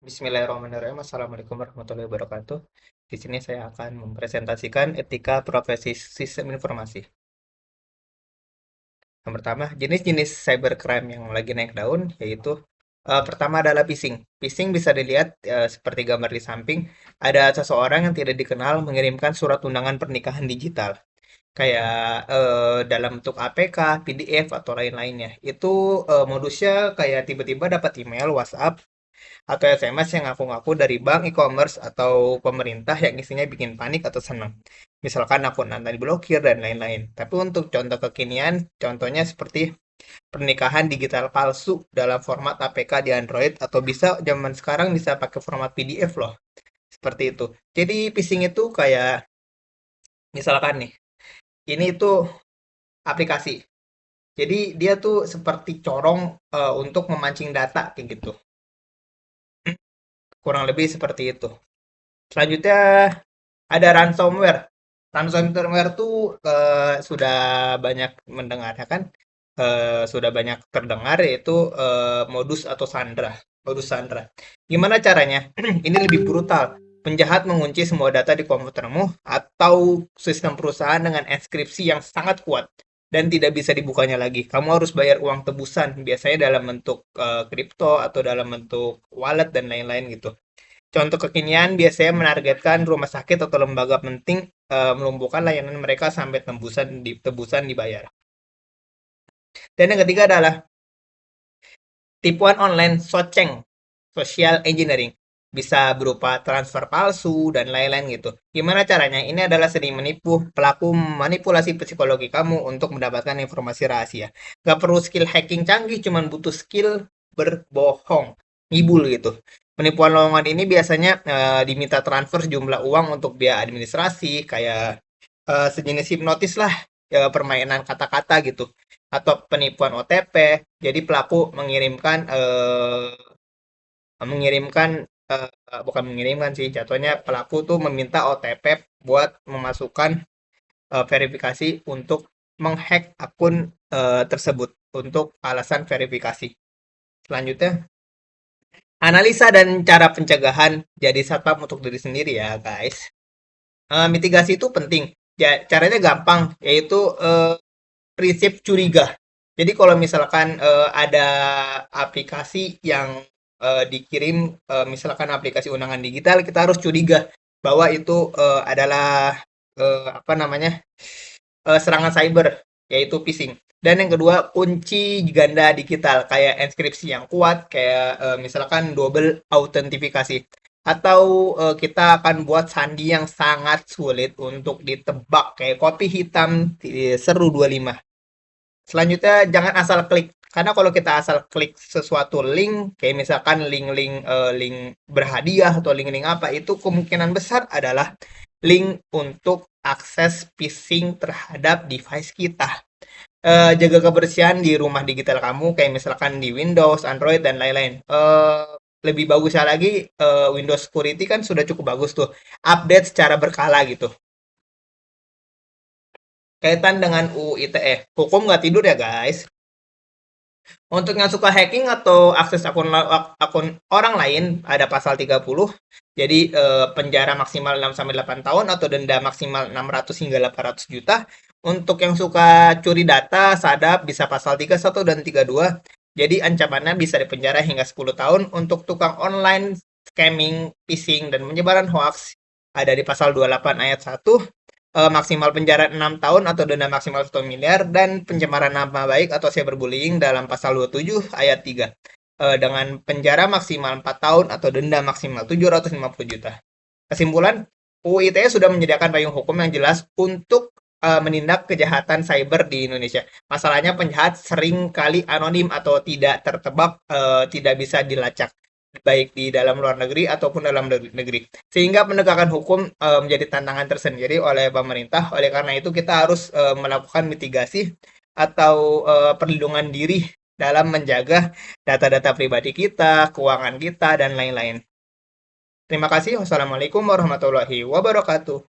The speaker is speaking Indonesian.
Bismillahirrahmanirrahim. Assalamualaikum warahmatullahi wabarakatuh. Di sini saya akan mempresentasikan etika profesi sistem informasi. Yang pertama, jenis-jenis cybercrime yang lagi naik daun yaitu pertama adalah phishing. Phishing bisa dilihat seperti gambar di samping, ada seseorang yang tidak dikenal mengirimkan surat undangan pernikahan digital kayak dalam bentuk APK, PDF atau lain-lainnya. Itu modusnya kayak tiba-tiba dapat email, WhatsApp atau SMS yang ngaku-ngaku dari bank, e-commerce, atau pemerintah yang isinya bikin panik atau senang. Misalkan akun Anda diblokir dan lain-lain. Tapi untuk contoh kekinian, contohnya seperti pernikahan digital palsu dalam format APK di Android atau bisa zaman sekarang bisa pakai format PDF loh. Seperti itu. Jadi phishing itu kayak misalkan nih, ini tuh aplikasi. Jadi dia tuh seperti corong untuk memancing data kayak gitu. Kurang lebih seperti itu. Selanjutnya ada ransomware. Ransomware tuh sudah banyak mendengar ya kan? Sudah banyak terdengar yaitu modus atau sandra. Modus sandra. Gimana caranya? Ini lebih brutal. Penjahat mengunci semua data di komputermu atau sistem perusahaan dengan enkripsi yang sangat kuat dan tidak bisa dibukanya lagi. Kamu harus bayar uang tebusan, biasanya dalam bentuk kripto atau dalam bentuk wallet dan lain-lain gitu. Contoh kekinian biasanya menargetkan rumah sakit atau lembaga penting melumpuhkan layanan mereka sampai tebusan dibayar. Dan yang ketiga adalah tipuan online soceng, social engineering. Bisa berupa transfer palsu dan lain-lain gitu. Gimana caranya? Ini adalah seni menipu, pelaku manipulasi psikologi kamu untuk mendapatkan informasi rahasia. Gak perlu skill hacking canggih, cuman butuh skill berbohong, ngibul gitu. Penipuan lowongan ini biasanya diminta transfer sejumlah uang untuk biaya administrasi, kayak sejenis hipnotis lah, ya, permainan kata-kata gitu, atau penipuan OTP. Jadi pelaku mengirimkan bukan mengirimkan sih, jatuhnya pelaku tuh meminta OTP buat memasukkan verifikasi untuk menghack akun tersebut untuk alasan verifikasi. Selanjutnya, analisa dan cara pencegahan jadi satpam untuk diri sendiri ya, guys. Mitigasi itu penting. Ya, caranya gampang, yaitu prinsip curiga. Jadi kalau misalkan ada aplikasi yang dikirim, misalkan aplikasi undangan digital, kita harus curiga bahwa itu adalah apa namanya serangan cyber, yaitu phishing. Dan yang kedua, kunci ganda digital kayak enkripsi yang kuat, kayak misalkan double autentifikasi. Atau kita akan buat sandi yang sangat sulit untuk ditebak, kayak kopi hitam seru 25. Selanjutnya, jangan asal klik. Karena kalau kita asal klik sesuatu link, kayak misalkan link berhadiah atau link-link apa, itu kemungkinan besar adalah link untuk akses phishing terhadap device kita. Jaga kebersihan di rumah digital kamu, kayak misalkan di Windows, Android, dan lain-lain. Lebih bagusnya lagi, Windows Security kan sudah cukup bagus tuh. Update secara berkala gitu. Kaitan dengan UU ITE. Hukum nggak tidur ya, guys. Untuk yang suka hacking atau akses akun orang lain, ada pasal 30. Jadi penjara maksimal 6 sampai 8 tahun atau denda maksimal 600 hingga 800 juta. Untuk yang suka curi data, sadap bisa pasal 31 dan 32. Jadi ancamannya bisa dipenjara hingga 10 tahun. Untuk tukang online scamming, phishing dan penyebaran hoax ada di pasal 28 ayat 1, maksimal penjara 6 tahun atau denda maksimal 1 miliar, dan pencemaran nama baik atau cyberbullying dalam pasal 27 ayat 3 dengan penjara maksimal 4 tahun atau denda maksimal 750 juta. Kesimpulan, UU ITE sudah menyediakan payung hukum yang jelas untuk menindak kejahatan cyber di Indonesia. Masalahnya penjahat sering kali anonim atau tidak tertebak, tidak bisa dilacak baik di dalam luar negeri ataupun dalam negeri. Sehingga penegakan hukum menjadi tantangan tersendiri oleh pemerintah. Oleh karena itu kita harus melakukan mitigasi atau perlindungan diri dalam menjaga data-data pribadi kita, keuangan kita, dan lain-lain. Terima kasih. Wassalamualaikum warahmatullahi wabarakatuh.